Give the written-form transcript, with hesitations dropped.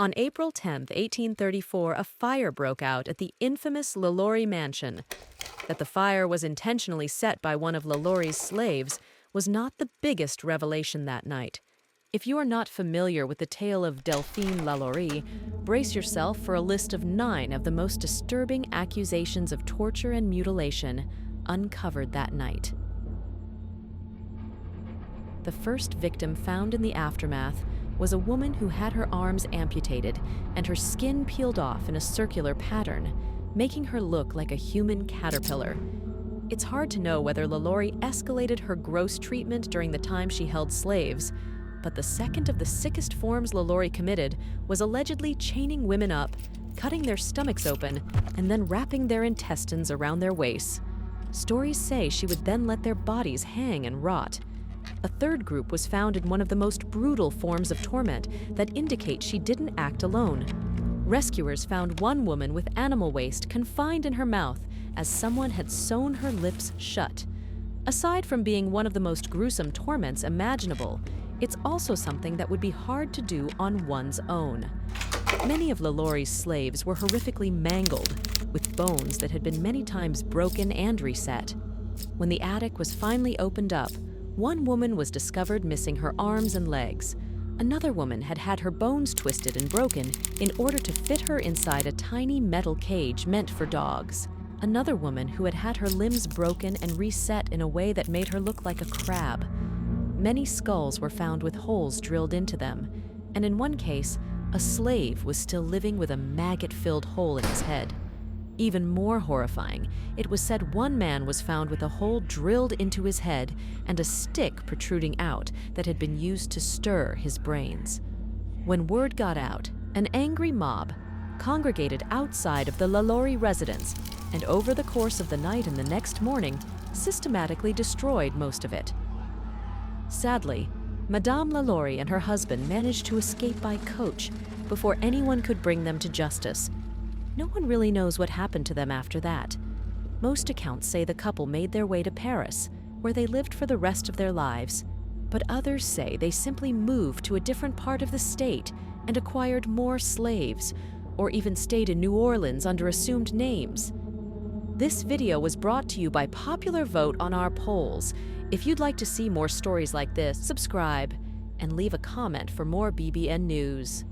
On April 10, 1834, a fire broke out at the infamous LaLaurie Mansion. That the fire was intentionally set by one of LaLaurie's slaves was not the biggest revelation that night. If you are not familiar with the tale of Delphine LaLaurie, brace yourself for a list of 9 of the most disturbing accusations of torture and mutilation uncovered that night. The first victim found in the aftermath was a woman who had her arms amputated and her skin peeled off in a circular pattern, making her look like a human caterpillar. It's hard to know whether LaLaurie escalated her gross treatment during the time she held slaves, but the second of the sickest forms LaLaurie committed was allegedly chaining women up, cutting their stomachs open, and then wrapping their intestines around their waists. Stories say she would then let their bodies hang and rot. A third group was found in one of the most brutal forms of torment that indicate she didn't act alone. Rescuers found one woman with animal waste confined in her mouth as someone had sewn her lips shut. Aside from being one of the most gruesome torments imaginable, it's also something that would be hard to do on one's own. Many of LaLaurie's slaves were horrifically mangled, with bones that had been many times broken and reset. When the attic was finally opened up, one woman was discovered missing her arms and legs. Another woman had had her bones twisted and broken in order to fit her inside a tiny metal cage meant for dogs. Another woman who had had her limbs broken and reset in a way that made her look like a crab. Many skulls were found with holes drilled into them, and in one case, a slave was still living with a maggot-filled hole in his head. Even more horrifying, it was said one man was found with a hole drilled into his head and a stick protruding out that had been used to stir his brains. When word got out, an angry mob congregated outside of the LaLaurie residence and over the course of the night and the next morning, systematically destroyed most of it. Sadly, Madame LaLaurie and her husband managed to escape by coach before anyone could bring them to justice. No one really knows what happened to them after that. Most accounts say the couple made their way to Paris, where they lived for the rest of their lives, but others say they simply moved to a different part of the state and acquired more slaves, or even stayed in New Orleans under assumed names. This video was brought to you by popular vote on our polls. If you'd like to see more stories like this, subscribe and leave a comment for more BBN news.